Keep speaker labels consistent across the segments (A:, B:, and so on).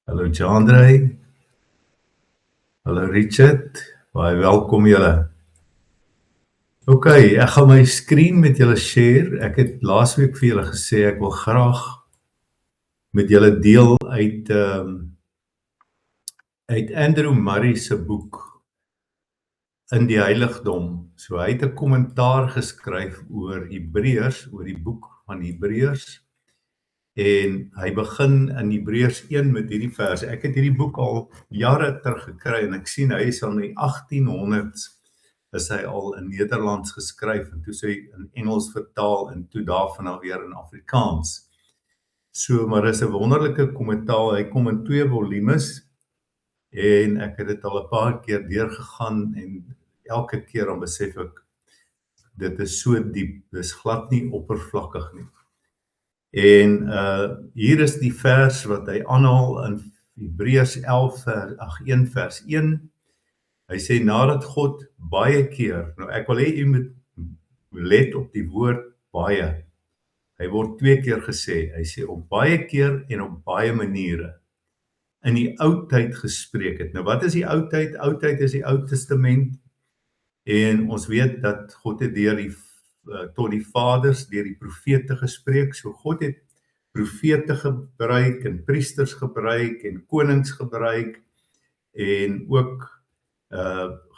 A: Hallo Jandrey, hallo Richard, baie welkom julle. Ok, ek gaan my screen met julle share. Ek het laasweek vir julle gesê ek wil graag met julle deel uit Andrew Murray se boek In die Heiligdom. So hy het 'n kommentaar geskryf oor Hebreërs, oor die boek van Hebreërs. En hy begin in Hebreërs 1 met hierdie vers. Ek het hierdie boek al jare terug gekry en ek sien hy is al in die 1800s is hy al in Nederlands geskryf en toe is hy in Engels vertaal en toe daarvan nou weer in Afrikaans. So, maar dis 'n wonderlike kommentaar. Hy kom in 2 volumes en ek het dit al 'n paar keer deurgegaan en elke keer dan besef ek dit is so diep. Dis glad nie oppervlakkig nie. En hier is die vers wat hy aanhaal in Hebreërs 1 vers 1. Hy sê nadat God baie keer, nou ek wil hê u moet let op die woord baie. Hy word 2 keer gesê. Hy sê op baie keer en op baie maniere in die ou tyd gespreek het. Nou wat is die ou tyd? Ou tyd is die Ou Testament en ons weet dat God het tot die vaders deur die profete gespreek. So God het profete gebruik en priesters gebruik en konings gebruik en ook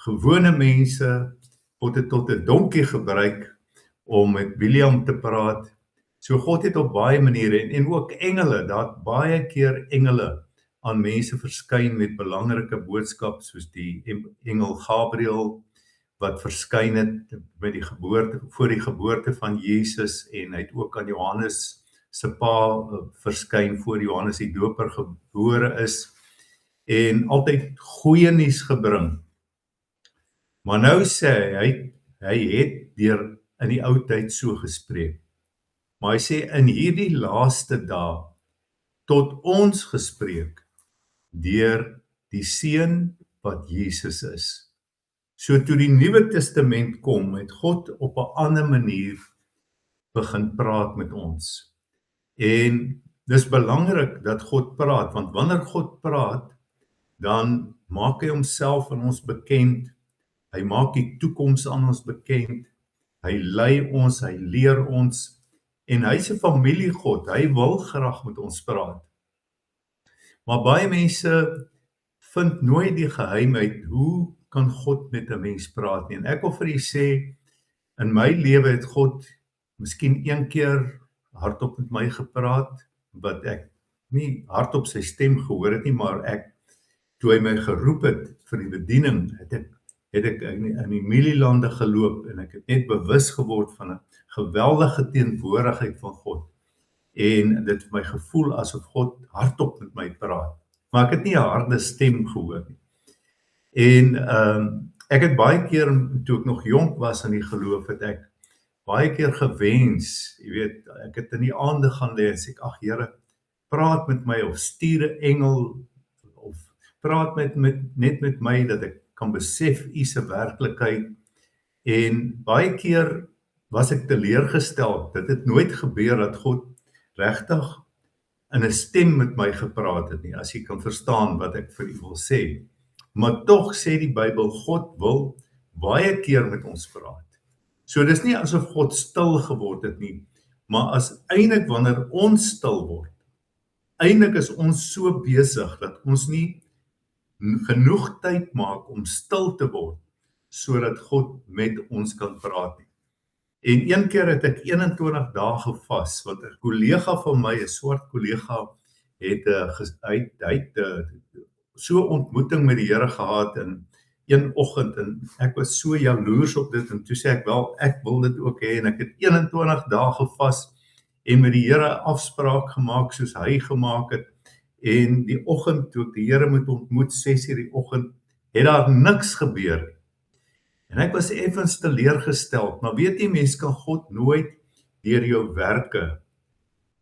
A: gewone mense. God het tot 'n donkie gebruik om met Biliam te praat. So God het op baie maniere en ook engele, daar baie keer engele aan mense verskyn met belangrike boodskap soos die engel Gabriël wat verskyn het met die geboorte voor die geboorte van Jesus en hy het ook aan Johannes se pa verskyn voor Johannes die Doper gebore is en altyd goeie nuus gebring. Maar nou sê hy het deur in die ou tyd so gespreek. Maar hy sê in hierdie laaste dae tot ons gespreek deur die seun wat Jesus is. So toe die Nuwe Testament kom, het God op 'n ander manier begin praat met ons. En dis belangrik dat God praat, want wanneer God praat, dan maak hy homself aan ons bekend. Hy maak die toekoms aan ons bekend. Hy lei ons, hy leer ons en hy's 'n familiegod. Hy wil graag met ons praat. Maar baie mense vind nooit die geheim uit hoe kan God met 'n mens praat nie. En ek wil vir u sê in my lewe het God miskien een keer hardop met my gepraat wat ek nie hardop sy stem gehoor het nie, maar toe hy my geroep het vir die bediening, het ek in die mielielande geloop en ek het net bewus geword van 'n geweldige teenwoordigheid van God. En dit het my gevoel asof God hardop met my praat. Maar ek het nie 'n harde stem gehoor nie. En ek het baie keer toe ek nog jonk was in die geloof het ek baie keer gewens, jy weet, ek het in die aande gaan lê en sê ag Here, praat met my of stuur 'n engel of praat net met my dat ek kan besef u se werklikheid. En baie keer was ek teleurgestel. Dit het nooit gebeur dat God regtig in 'n stem met my gepraat het nie, as jy kan verstaan wat ek vir u wil sê. Maar tog sê die Bybel God wil baie keer met ons praat. So dis nie asof God stil geword het nie, maar as eintlik wanneer ons stil word, eintlik is ons so besig dat ons nie genoeg tyd maak om stil te word sodat God met ons kan praat nie. En een keer het ek 21 dae gevas, want 'n kollega van my, 'n swart kollega, het so ontmoeting met die Here gehad in een oggend en ek was so jaloers op dit en toe sê ek wel, ek wil dit ook hê en ek het 21 dae gevas en met die Here afspraak gemaak soos hy gemaak het. En die oggend toe ek die Here moet ontmoet, 6:00 die oggend, het daar niks gebeur nie. En ek was effens teleurgesteld, maar weet jy, mens kan God nooit deur jou werke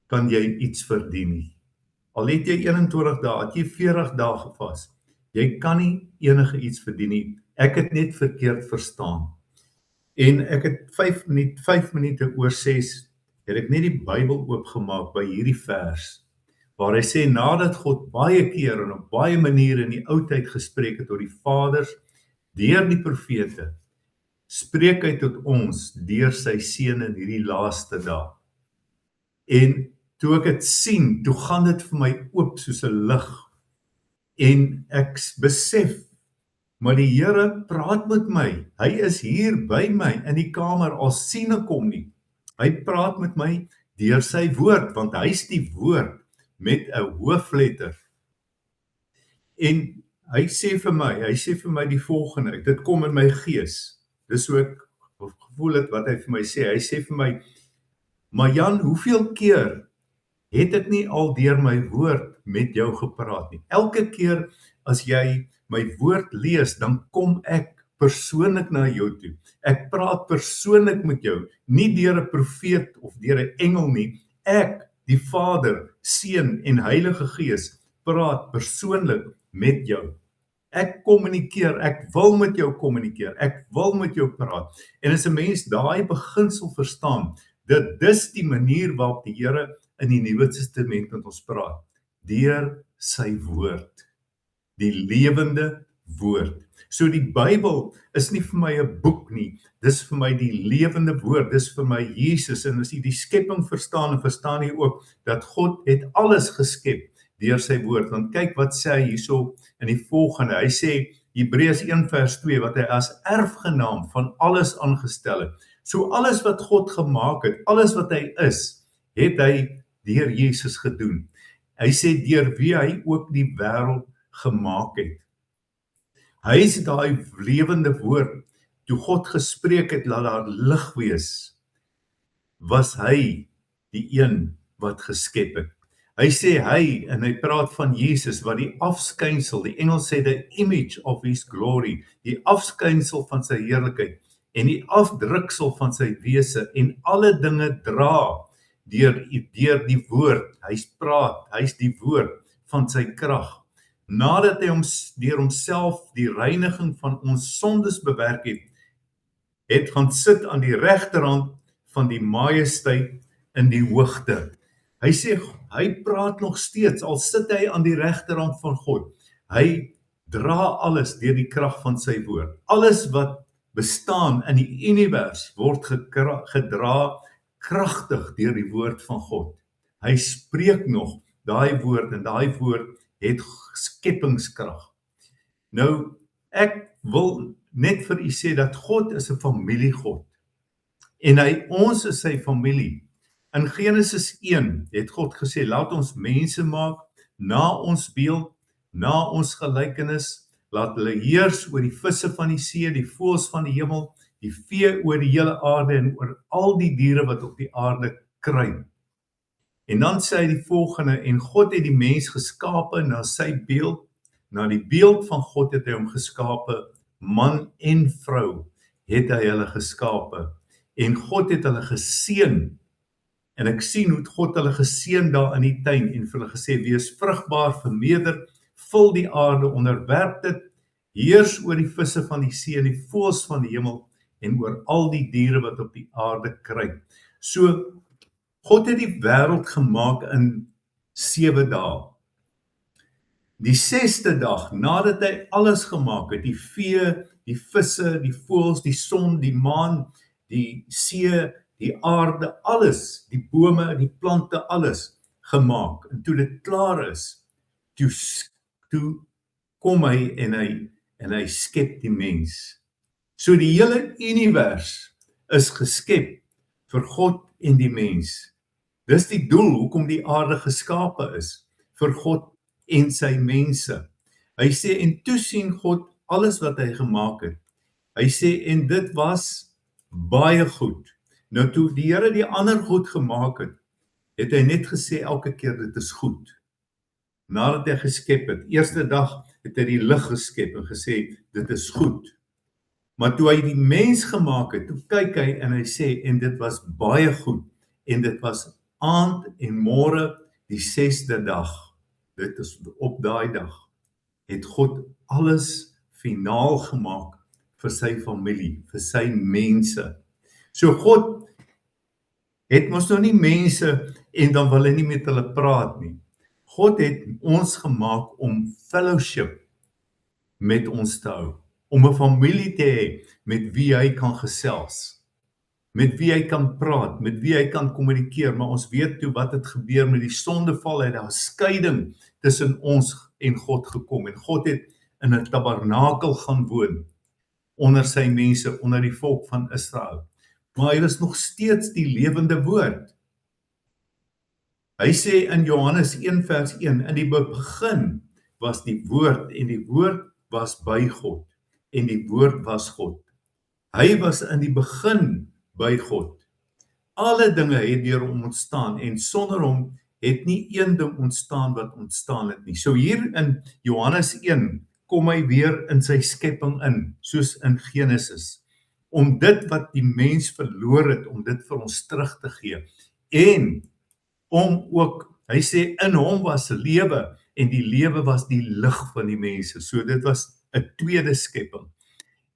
A: kan jy iets verdien nie. Al het jy 21 dae, het jy 40 dae gevas, jy kan nie enige iets verdien nie. Ek het net verkeerd verstaan. En ek het 5 minute oor 6, het ek net die Bybel oopgemaak by hierdie vers, waar hy sê, nadat God baie keer en op baie maniere in die ou tyd gespreek het tot die vaders, deur die profete, spreek hy tot ons deur sy seun in hierdie laaste dae. En toe ek dit sien, toe gaan dit vir my oop soos 'n lig. En ek besef, maar die Here praat met my. Hy is hier by my in die kamer, al sien ek hom nie. Hy praat met my deur sy woord, want hy's die woord met 'n hoofletter. En hy sê vir my die volgende, dit kom in my gees. Dis hoe ek gevoel het wat hy vir my sê. Hy sê vir my, maar Jan, hoeveel keer het ek nie al deur my woord met jou gepraat nie? Elke keer as jy my woord lees, dan kom ek persoonlik na jou toe. Ek praat persoonlik met jou, nie deur 'n profeet of deur 'n engel nie. Ek, die Vader, Seun en Heilige Gees, praat persoonlik met jou. Ek kommunikeer, ek wil met jou kommunikeer, ek wil met jou praat. En as 'n mens daai beginsel verstaan, dis die manier waarop die Here in die Nuwe Testament met ons praat, deur sy woord, die lewende woord. So die Bybel is nie vir my 'n boek nie, dis vir my die lewende woord, dis vir my Jesus. En as jy die skepping verstaan, en verstaan jy ook dat God het alles geskep deur sy woord. Want kyk wat sê hy hierso in die volgende, hy sê Hebreërs 1 vers 2, wat hy as erfgenaam van alles aangestel het. So alles wat God gemaak het, alles wat hy is, het hy deur Jesus gedoen. Hy sê deur wie hy ook die wêreld gemaak het. Hy is daai lewende woord. Toe God gespreek het, laat daar lig wees, was hy die een wat geskep het. Hy sê hy, en hy praat van Jesus, wat die afskynsel, die Engels sê the image of his glory, die afskynsel van sy heerlikheid, en die afdruksel van sy wese, en alle dinge dra, deur die woord. Hy's praat, hy's die woord van sy krag. Nadat hy deur homself die reiniging van ons sondes bewerk het gaan sit aan die regterhand van die majesteit in die hoogte. Hy sê, hy praat nog steeds, al sit hy aan die regterhand van God. Hy dra alles deur die krag van sy woord. Alles wat bestaan in die univers word gedra kragtig deur die woord van God. Hy spreek nog daai woord, en daai woord het skepingskrag. Nou, ek wil net vir u sê dat God is 'n familiegod. En ons is sy familie. In Genesis 1 het God gesê, laat ons mense maak na ons beeld, na ons gelykenis, laat hulle heers oor die visse van die see, die voëls van die hemel, die vee oor die hele aarde en oor al die diere wat op die aarde kruip. En dan sê hy die volgende, en God het die mens geskape na sy beeld, na die beeld van God het hy hom geskape, man en vrou het hy hulle geskape, en God het hulle geseën. En ek sien hoe God hulle geseën daar in die tuin en vir hulle gesê, wees vrugbaar, vermeerder, vul die aarde, onderwerp dit, heers oor die visse van die see en die voëls van die hemel en oor al die diere wat op die aarde kruip. So, God het die wêreld gemaak in 7 dae. Die 6de dag, nadat hy alles gemaak het, die vee, die visse, die voëls, die son, die maan, die see, die aarde, alles, die bome, die plante, alles gemaak. En toe dit klaar is, toe kom hy en hy skep die mens. So die hele univers is geskep vir God en die mens. Dis die doel hoekom die aarde geskape is, vir God en sy mense. Hy sê, en toe sien God alles wat hy gemaak het. Hy sê, en dit was baie goed. Nou toe die Here die ander goed gemaak het, het hy net gesê elke keer dit is goed. Nadat hy geskep het, eerste dag het hy die lig geskep en gesê dit is goed. Maar toe hy die mens gemaak het, toe kyk hy en hy sê, en dit was baie goed, en dit was aand en môre die 6de dag. Dit is op daai dag, het God alles finaal gemaak vir sy familie, vir sy mense. So God het mos nou nie mense en dan wil hy nie met hulle praat nie. God het ons gemaak om fellowship met ons te hou, om 'n familie te hê met wie hy kan gesels, met wie hy kan praat, met wie hy kan kommunikeer, maar ons weet toe wat het gebeur met die sondeval, het daar skeiding tussen ons en God gekom, en God het in 'n tabernakel gaan woon, onder sy mense, onder die volk van Israel. Maar hy was nog steeds die lewende woord. Hy sê in Johannes 1 vers 1, in die begin was die woord, en die woord was by God, en die woord was God. Hy was in die begin by God. Alle dinge het deur hom ontstaan, en sonder hom het nie een ding ontstaan wat ontstaan het nie. So hier in Johannes 1 kom hy weer in sy skepping in, soos in Genesis, om dit wat die mens verloor het, om dit vir ons terug te gee. En om ook, hy sê, in hom was lewe, en die lewe was die lig van die mense. So dit was 'n tweede skepping.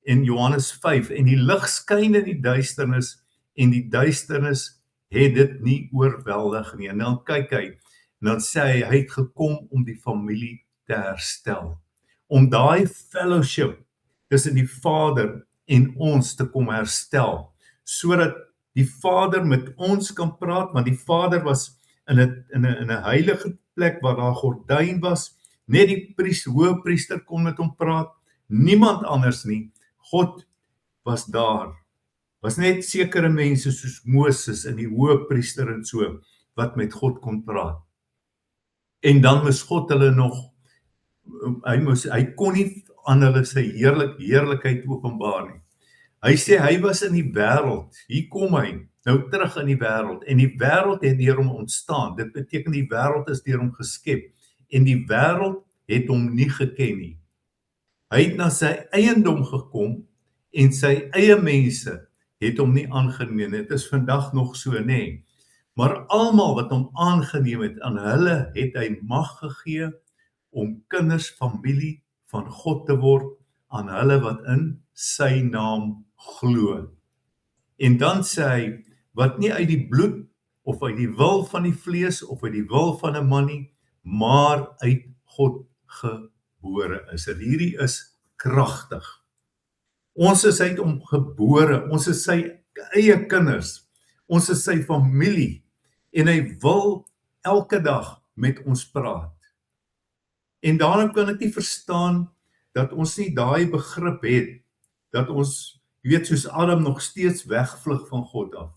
A: In Johannes 5, en die lig skyn in die duisternis, en die duisternis het dit nie oorweldig nie. En dan kyk hy, en dan sê hy het gekom om die familie te herstel, om daai fellowship tussen die Vader en ons te kom herstel, sodat die Vader met ons kan praat, want die Vader was in 'n heilige plek waar daar gordyn was, net die hoëpriester kon met hom praat, niemand anders nie. God was daar, was net sekere mense soos Moses en die hoëpriester en so, wat met God kon praat. En dan moes God hulle nog, hy kon nie aan hulle sy heerlikheid openbaar nie. Hy sê hy was in die wêreld, hier kom hy, nou terug in die wêreld, en die wêreld het deur hom ontstaan, dit beteken die wêreld is deur hom geskep, en die wêreld het hom nie geken nie. Hy het na sy eiendom gekom, en sy eie mense het hom nie aangeneem. Dit is vandag nog so, nê. Maar almal wat hom aangeneem het, aan hulle het hy mag gegee om kinders, familie van God te word, aan hulle wat in sy naam glo. En dan sê hy, wat nie uit die bloed, of uit die wil van die vlees, of uit die wil van 'n man nie, maar uit God gebore is. En hierdie is kragtig. Ons is uit hom gebore, ons is sy eie kinders, ons is sy familie, en hy wil elke dag met ons praat. En daarom kan ek nie verstaan dat ons nie daai begrip het, dat ons, weet, soos Adam nog steeds wegvlug van God af,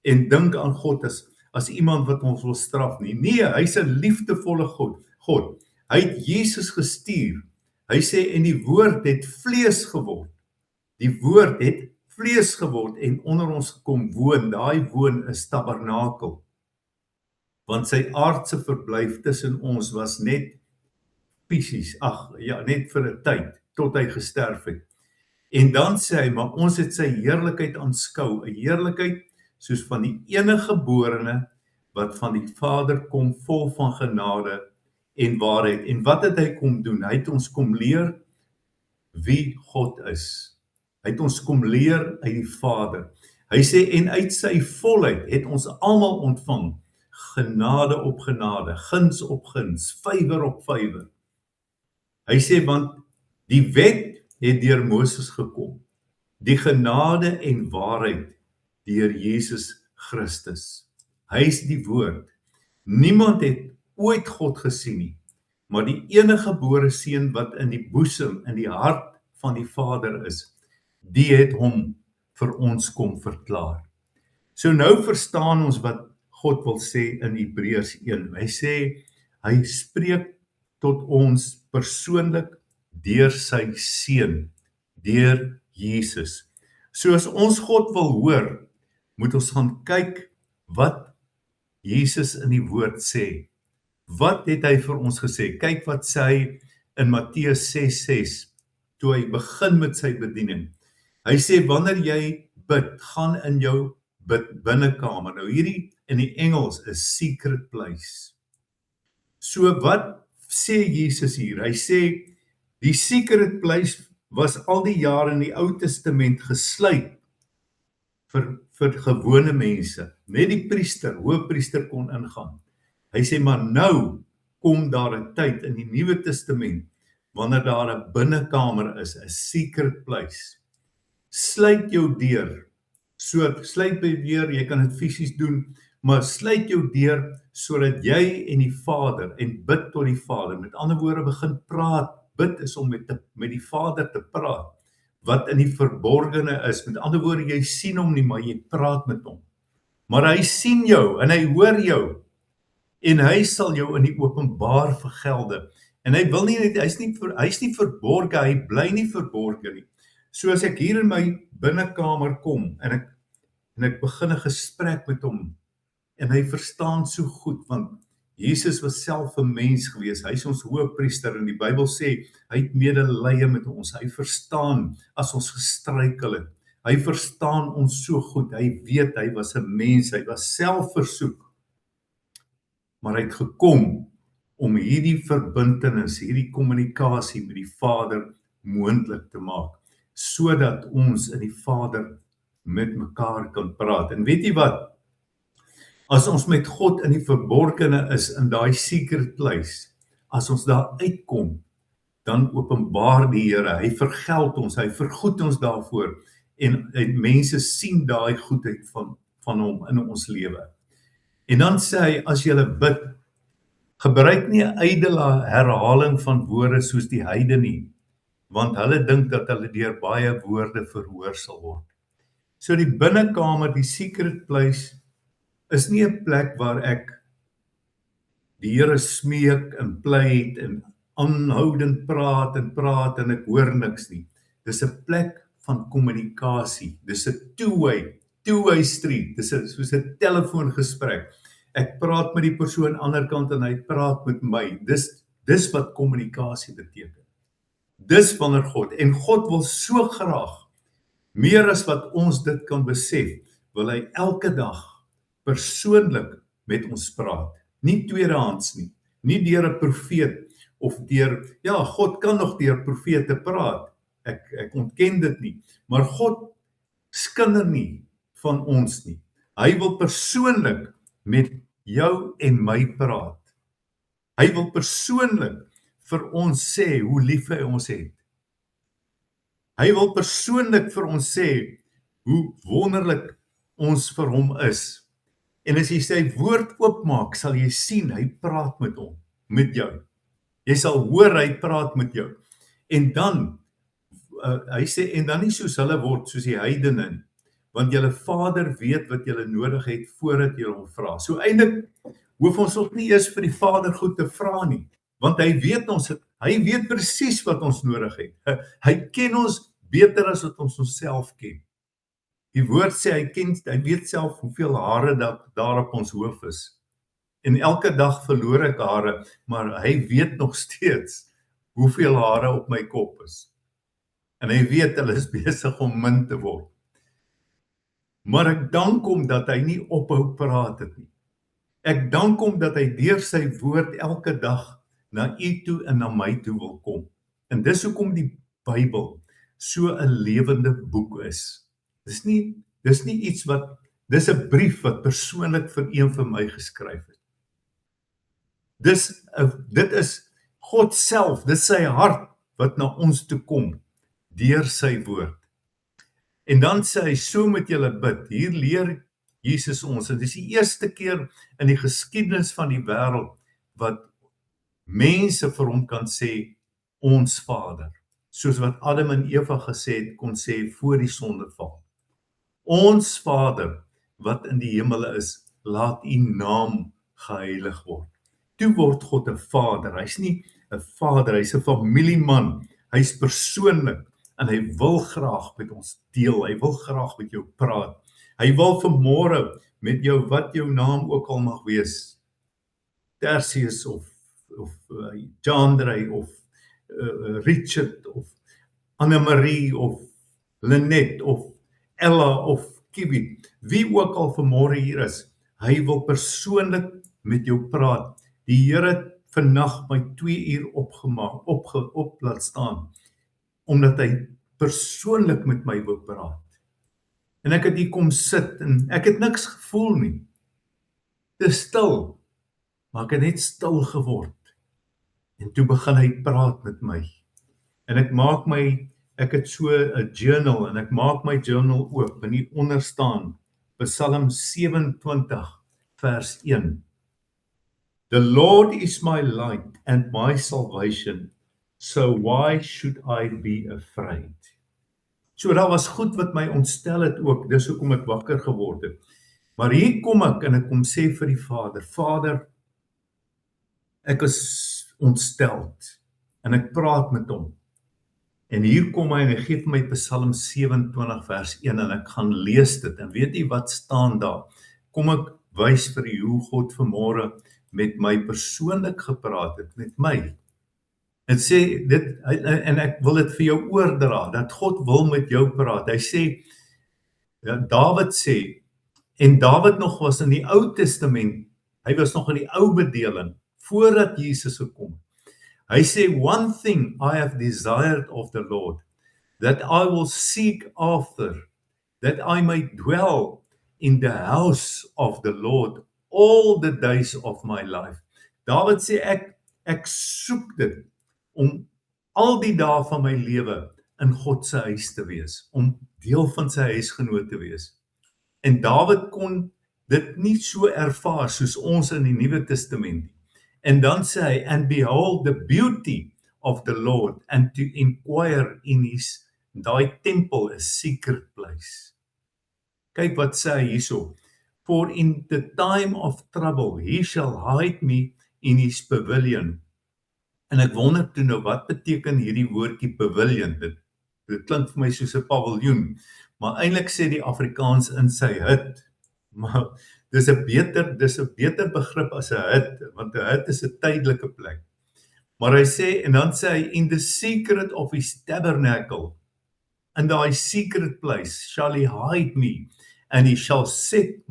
A: en dink aan God as iemand wat ons wil straf nie. Nee, hy's 'n liefdevolle God. Hy het Jesus gestuur. Hy sê, en die woord het vlees geword. Die woord het vlees geword en onder ons gekom woon. Daai woon is tabernakel. Want sy aardse verblyf tussen ons was net fisies, net vir 'n tyd, tot hy gesterf het. En dan sê hy, maar ons het sy heerlikheid aanskou, 'n heerlikheid soos van die enige geborene, wat van die Vader kom, vol van genade en waarheid. En wat het hy kom doen? Hy het ons kom leer wie God is. Hy het ons kom leer uit die Vader. Hy sê, en uit sy volheid het ons almal ontvang, genade op genade, guns op guns, vyver op vyver. Hy sê, want die wet het deur Moses gekom, die genade en waarheid deur Jesus Christus. Hy is die woord. Niemand het ooit God gesien nie, maar die enige gebore seun wat in die boesem, in die hart van die Vader is, die het hom vir ons kom verklaar. So nou verstaan ons wat God wil sê in Hebreërs 1. Hy sê, hy spreek tot ons persoonlik deur sy seun, deur Jesus. So as ons God wil hoor, moet ons gaan kyk wat Jesus in die woord sê. Wat het hy vir ons gesê? Kyk wat sê hy in Matteus 6:6, toe hy begin met sy bediening. Hy sê, wanneer jy bid, gaan in jou binnekamer. Nou hierdie in die Engels is secret place. So wat sê Jesus hier? Hy sê, die secret place was al die jare in die Ou Testament gesluit vir gewone mense. Net die priester, hoëpriester kon ingaan. Hy sê, maar nou kom daar 'n tyd in die Nuwe Testament, wanneer daar 'n binnekamer is, 'n secret place. Sluit jou deur. So, sluit by deur, jy kan dit fisies doen, maar sluit jou deur sodat jy en die Vader en bid tot die Vader. Met ander woorde, begin praat. Bid is om met die Vader te praat. Wat in die verborgene is. Met ander woorde, jy sien hom nie, maar jy praat met hom. Maar hy sien jou en hy hoor jou. En hy sal jou in die openbaar vergelde. En hy wil nie, hy's nie verborge, hy bly nie verborge nie. So as ek hier in my binnekamer kom en ek begin 'n gesprek met hom en hy verstaan so goed, want Jesus was self 'n mens gewees. Hy is ons hoëpriester en die Bybel sê hy het medelee met ons. Hy verstaan as ons gestruikel het. Hy verstaan ons so goed. Hy weet hy was 'n mens, hy was self versoek. Maar hy het gekom om hierdie verbintenis, hierdie kommunikasie met die Vader moontlik te maak, sodat ons in die Vader met mekaar kan praat. En weet jy wat? As ons met God in die verborgene is, in daai secret place, as ons daar uitkom, dan openbaar die Here, hy vergeld ons, hy vergoed ons daarvoor, en mense sien daai goedheid van hom in ons lewe. En dan sê hy, as jy bid, gebruik nie 'n ydelle herhaling van woorde soos die heidene nie, want hulle dink dat hulle deur baie woorde verhoor sal word. So die binnekamer, die secret place, is nie 'n plek waar ek die Here smeek en pleit en aanhoudend praat en ek hoor niks nie. Dis 'n plek van kommunikasie. Dis 'n two-way street. Dis soos 'n telefoongesprek. Ek praat met die persoon aan die ander kant en hy praat met my. Dis wat kommunikasie beteken. Dis wanneer God, en God wil so graag, meer as wat ons dit kan besef, wil hy elke dag persoonlik met ons praat. Nie tweedehands nie, nie deur 'n profeet of God kan nog deur profete praat. Ek ontken dit nie, maar God skinder nie van ons nie. Hy wil persoonlik met jou en my praat. Hy wil persoonlik vir ons sê hoe lief hy ons het. Hy wil persoonlik vir ons sê hoe wonderlik ons vir hom is. En as jy sy woord oopmaak, sal jy sien, hy praat met hom, met jou. Jy sal hoor, hy praat met jou. En dan, hy sê, en dan nie soos hulle word, soos die heidene nie, want julle Vader weet wat julle nodig het, voordat julle hom vra. So eintlik, hoef ons ook nie eers vir die Vader goed te vra nie, want hy weet presies wat ons nodig het. Hy ken ons beter as wat ons onsself ken. Die woord sê, hy weet self hoeveel hare daar op ons hoof is. En elke dag verloor ek hare, maar hy weet nog steeds hoeveel hare op my kop is. En hy weet hulle is besig om min te word. Maar ek dank hom dat hy nie ophou praat het nie. Ek dank hom dat hy deur sy woord elke dag na u toe en na my toe wil kom. En dis hoekom die Bybel so 'n lewende boek is. Dis nie iets dis 'n brief wat persoonlik vir een van my geskryf het. Dit is God self, dit is sy hart wat na ons toe kom, deur sy woord. En dan sê hy, so moet julle bid. Hier leer Jesus ons, en dis die eerste keer in die geskiedenis van die wêreld, wat mense vir hom kan sê, ons Vader. Soos wat Adam en Eva kon sê voor die sondeval. Ons Vader, wat in die hemele is, laat u naam geheilig word. Toe word God 'n Vader. Hy's nie 'n vader, hy's 'n familieman. Hy's persoonlik en hy wil graag met ons deel. Hy wil graag met jou praat. Hy wil vanmôre met jou, wat jou naam ook al mag wees, Tertius of Jandrey of Richard of Anne-Marie of Lenet of Ella of Kiwi, wie ook al vanmôre hier is, hy wil persoonlik met jou praat. Die Here het vannag my 2 uur op laat staan, omdat hy persoonlik met my wil praat. En ek het hier kom sit en ek het niks gevoel nie. Dis stil, maar ek het net stil geword En toe begin hy praat met my. En ek het so 'n journal en ek maak my journal oop en hieronder staan Psalm 27 vers 1. The Lord is my light and my salvation, so why should I be afraid? So daar was goed wat my ontstel het ook, dis hoekom ek wakker geword het. Maar hier kom ek en ek kom sê vir die Vader, ek is ontsteld en ek praat met hom. En hier kom hy en hy gee vir my Psalm 27 vers 1 en ek gaan lees dit. En weet jy wat staan daar? Kom ek wys vir u hoe God vanmôre met my persoonlik gepraat het, met my. Het sê dit, en ek wil dit vir jou oordra, dat God wil met jou praat. Hy sê, Dawid sê, en Dawid nog was in die Ou Testament, hy was nog in die ou bedeling, voordat Jesus gekom het. Hy sê, one thing I have desired of the Lord, that I will seek after, that I may dwell in the house of the Lord all the days of my life. Dawid sê, ek soek dit, om al die dae van my lewe in God se huis te wees, om deel van sy huisgenoot te wees. En Dawid kon dit nie so ervaar soos ons in die Nuwe Testament nie. En dan sê hy, and behold the beauty of the Lord, and to inquire in his, daai tempel, a secret place. Kyk wat sê hy hierso, for in the time of trouble, he shall hide me in his pavilion. En ek wonder toe nou, wat beteken hierdie woordjie pavilion? Dit klink vir my soos 'n paviljoen, maar eintlik sê die Afrikaans in sy hut, maar dis 'n beter begrip as 'n hut, want 'n hut is 'n tydelike plek. Maar hy sê, en dan sê hy, in the secret of his tabernacle, in daai secret place, shall he hide me, and he shall set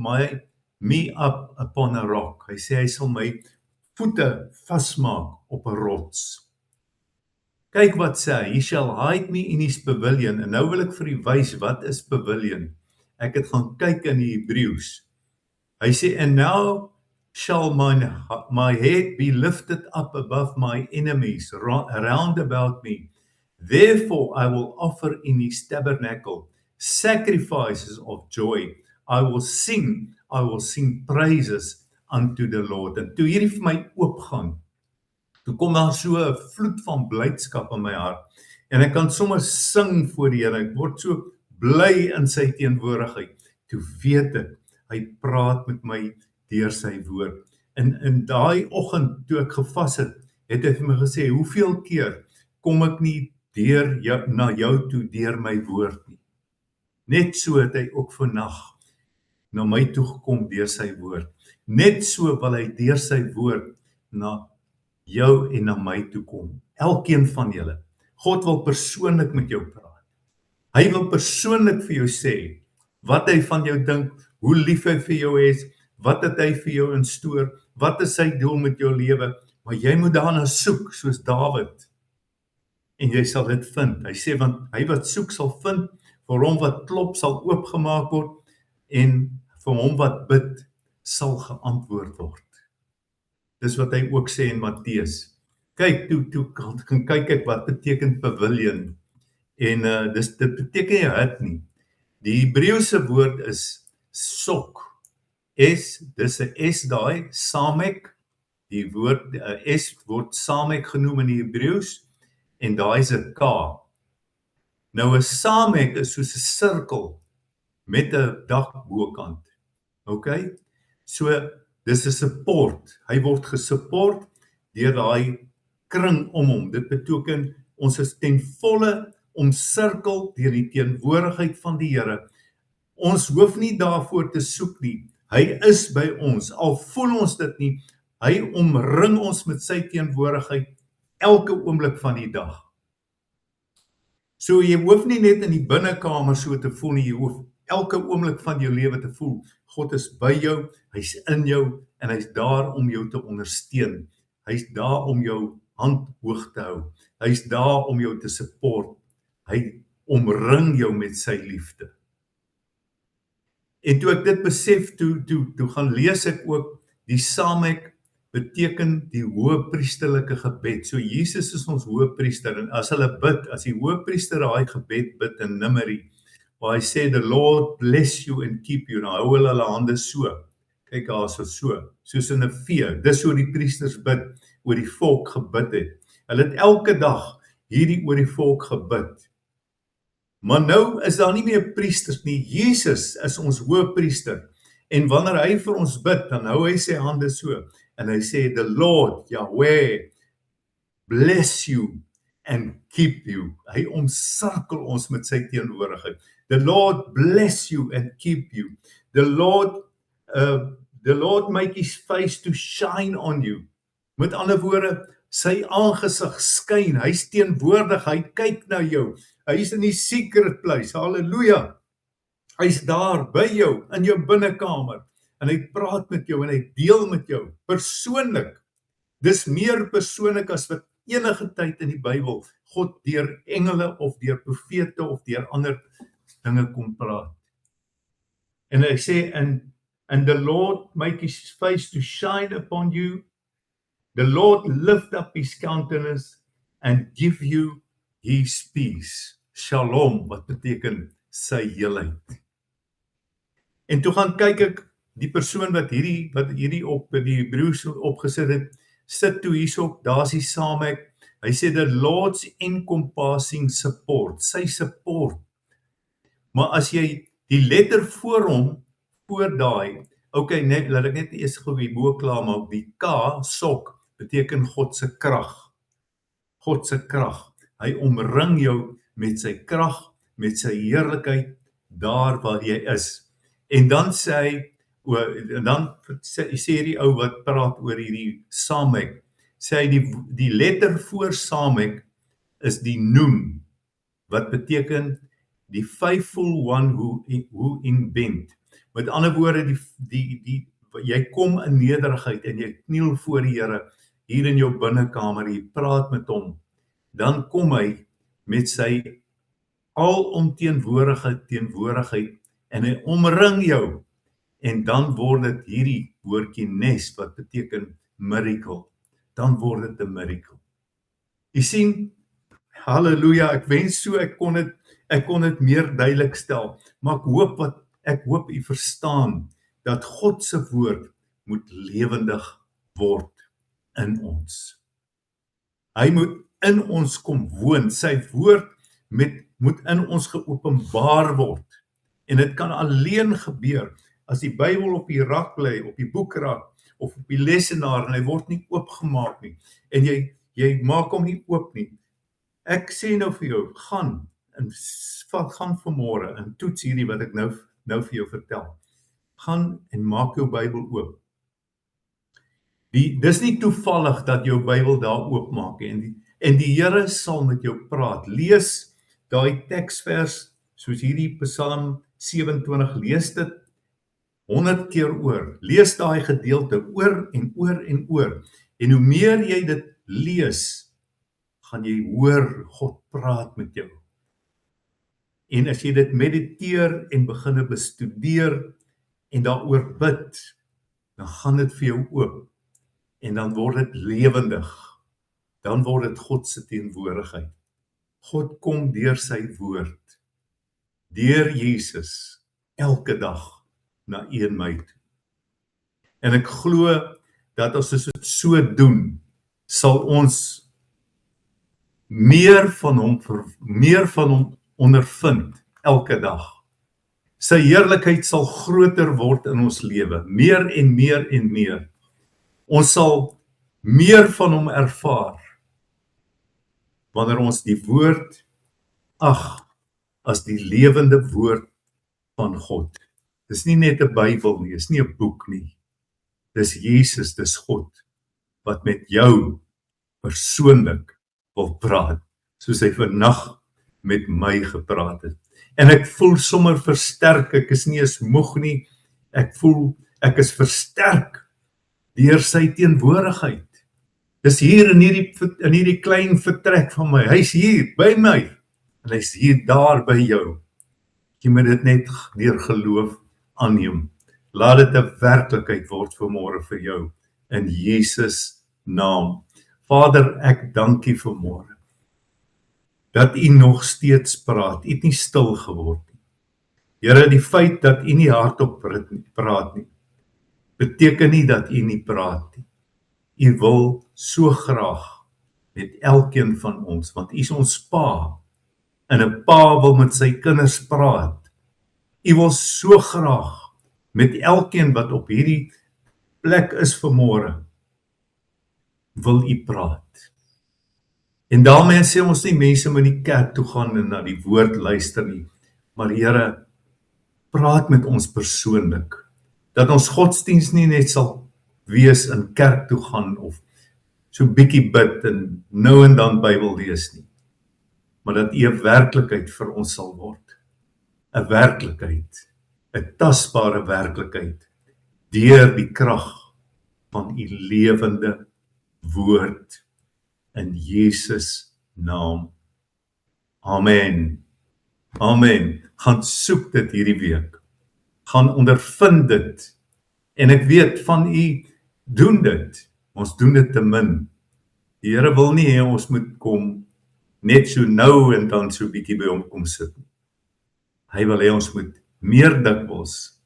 A: me up upon a rock. Hy sê, hy sal my voete vasmaak op 'n rots. Kyk wat sê hy, he shall hide me in his pavilion, en nou wil ek vir u wys, wat is pavilion? Ek het gaan kyk in die Hebreëus. Hy sê, and now shall my head be lifted up above my enemies round about me. Therefore I will offer in his tabernacle sacrifices of joy. I will sing praises unto the Lord. En toe hierdie vir my oopgaan, toe kom daar so 'n vloed van blydskap in my hart. En ek kan sommer sing voor die Here. Ek word so bly in sy teenwoordigheid. Toe weet ek, hy praat met my deur sy woord. In daai oggend toe ek gevas het, het hy vir my gesê, hoeveel keer kom ek nie na jou toe deur my woord nie. Net so het hy ook vannag na my toe gekom deur sy woord. Net so wil hy deur sy woord na jou en na my toe kom. Elkeen van julle. God wil persoonlik met jou praat. Hy wil persoonlik vir jou sê wat hy van jou dink, hoe lief hy vir jou is, wat het hy vir jou instoor, wat is sy doel met jou lewe, maar jy moet daarna soek, soos Dawid, en jy sal dit vind. Hy sê, want hy wat soek sal vind, vir hom wat klop sal oopgemaak word, en vir hom wat bid sal geantwoord word. Dis wat hy ook sê in Matteus. Kyk, toe kan kyk ek wat beteken pavilion, en dit beteken jy hut nie. Die Hebreëse woord is sok. Dis 'n S daai, samek. Die woord S word samek genoem in die Hebreëus, en daai is 'n K. Nou 'n samek is soos 'n sirkel met 'n dak bokant. OK? So dis 'n support. Hy word gesupport deur daai kring om hom. Dit beteken ons is ten volle omsirkel deur die teenwoordigheid van die Here. Ons hoef nie daarvoor te soek nie. Hy is by ons. Al voel ons dit nie, hy omring ons met sy teenwoordigheid elke oomblik van die dag. So jy hoef nie net in die binnekamer so te voel nie, jy hoef elke oomblik van jou lewe te voel. God is by jou, hy's in jou en hy's daar om jou te ondersteun. Hy's daar om jou hand hoog te hou. Hy's daar om jou te support. Hy omring jou met sy liefde. En toe ek dit besef, toe gaan lees ek ook, die samek beteken die hoëpriesterlike gebed. So Jesus is ons hoëpriester, en as hulle bid, as die hoëpriester daai gebed bid in Numeri, waar hy sê, the Lord bless you and keep you, nou hou hulle hande so, kyk daar so, soos in 'n V, dis hoe die priesters bid, oor die volk gebid het. Hulle het elke dag hierdie oor die volk gebid. Maar nou is daar nie meer priesters nie, Jesus is ons hoëpriester, en wanneer hy vir ons bid, dan hou hy sy hande so, en hy sê, the Lord, Yahweh, bless you and keep you. Hy omsirkel ons met sy teenwoordigheid. The Lord bless you and keep you. The Lord make his face to shine on you. Met ander woorde, sy aangesig skyn, hy is teenwoordig, hy kyk na jou, hy is in die secret place, halleluja. Hy is daar by jou, in jou binnekamer, en hy praat met jou, en hy deel met jou, persoonlik. Dis meer persoonlik as wat enige tyd in die Bybel God deur engele of deur profete of deur ander dinge kom praat. En hy sê, and the Lord make his face to shine upon you, the Lord lift up his countenance and give you his peace. Shalom, wat beteken sy heelheid. En toe gaan kyk ek, die persoon wat hierdie op die Hebreëus opgesit het, sit toe hierso, daar is die Samek, hy sê the Lord's encompassing support, sy support. Maar as jy die letter voor hom, voor daai, net, laat ek net eers gou die bo klaar maak, die K, sok, beteken God se krag. God se krag. Hy omring jou met sy krag, met sy heerlikheid, daar waar jy is. En dan sê hy, sê die ou wat praat oor hierdie Samek, sê hy die letter voor Samek is die Noon, wat beteken die faithful one who in bend. Met ander woorde, jy kom in nederigheid en jy kniel voor die Here hier in jou binnekamer, jy praat met hom, dan kom hy met sy alomteenwoordigheid en hy omring jou, en dan word dit hierdie woordjie nes, wat beteken miracle, dan word dit 'n miracle. Jy sien, halleluja, ek wens so, ek kon dit meer duidelik stel, maar ek hoop u verstaan, dat God se woord moet lewendig word in ons. Hy moet in ons kom woon, sy woord moet in ons geopenbaar word, en dit kan alleen gebeur, as die Bybel op die rak lê, op die boekrak, of op die lesenaar, en hy word nie oopgemaak nie, en jy maak hom nie oop nie. Ek sê nou vir jou, gaan vanmôre, en toets hierdie wat ek nou vir jou vertel. Gaan en maak jou Bybel oop. Dis nie toevallig dat jou Bybel daar oopmaak, en die Here sal met jou praat. Lees daai teksvers, soos hierdie Psalm 27, lees dit 100 keer oor. Lees daai gedeelte oor en oor en oor. En hoe meer jy dit lees, gaan jy hoor God praat met jou. En as jy dit mediteer en begin bestudeer en daaroor bid, dan gaan dit vir jou oop. En dan word dit lewendig. Dan word dit God se teenwoordigheid. God kom deur sy woord, deur Jesus, elke dag na u en my toe. En ek glo dat as ons dit so doen, sal ons meer van hom ondervind elke dag. Sy heerlikheid sal groter word in ons lewe, meer en meer en meer. Ons sal meer van hom ervaar, wanneer ons die woord ag as die lewende woord van God. Dis nie net 'n Bybel nie, dis nie 'n boek nie. Dis Jesus, dis God, wat met jou persoonlik wil praat, soos hy vannag met my gepraat het. En ek voel sommer versterk, ek is nie eens moeg nie, ek voel, ek is versterk deur sy teenwoordigheid. Dis hier in hierdie klein vertrek van my, hy's hier by my, en hy's hier daar by jou. Jy moet dit net deur geloof aanneem. Laat dit 'n werklikheid word vanmôre vir jou, in Jesus naam. Vader, ek dank U vanmôre dat U nog steeds praat. U het nie stil geword nie. Here, die feit dat U nie hardop praat nie, beteken nie dat U nie praat nie. U wil so graag met elkeen van ons, want U is ons pa, en 'n pa wil met sy kinders praat. U wil so graag met elkeen wat op hierdie plek is vanmôre, wil U praat. En daarmee sê ons nie mense moet die kerk toe gaan en na die woord luister nie, maar Here, praat met ons persoonlik, dat ons godsdiens nie net sal wees in kerk toe gaan of so bietjie bid en nou en dan Bybel lees nie, maar dat U 'n werklikheid vir ons sal word, 'n werklikheid, 'n tasbare werklikheid, deur die krag van U lewende woord, in Jesus naam. Amen. Amen. Gaan soek dit hierdie week. Gaan ondervind dit. En ek weet van U doen dit. Ons doen dit te min. Die Here wil nie hê ons moet kom net so nou en dan so bietjie by hom kom sit. Hy wil hê ons moet meer dikwels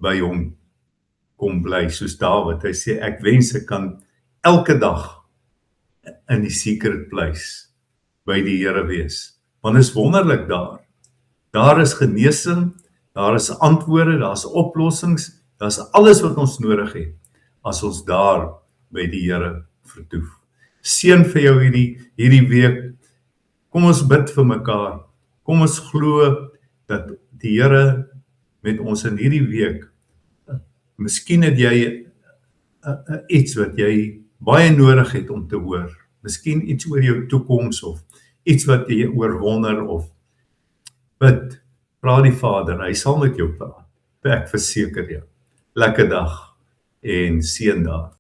A: by hom kom bly, soos Dawid. Hy sê, ek wens ek kan elke dag in die secret place by die Here wees. Want is wonderlik daar. Daar is genesing, daar is antwoorde, daar is oplossings, daar is alles wat ons nodig het, as ons daar by die Here vertoef. Seën vir jou hierdie week. Kom ons bid vir mekaar. Kom ons glo dat die Here met ons in hierdie week, miskien het jy iets wat jy baie nodig het om te hoor. Miskien iets oor jou toekoms of iets wat jy oor wonder of bid. Praat die Vader, hy sal met jou praat. Ek verseker jou. Lekker dag en seën daar.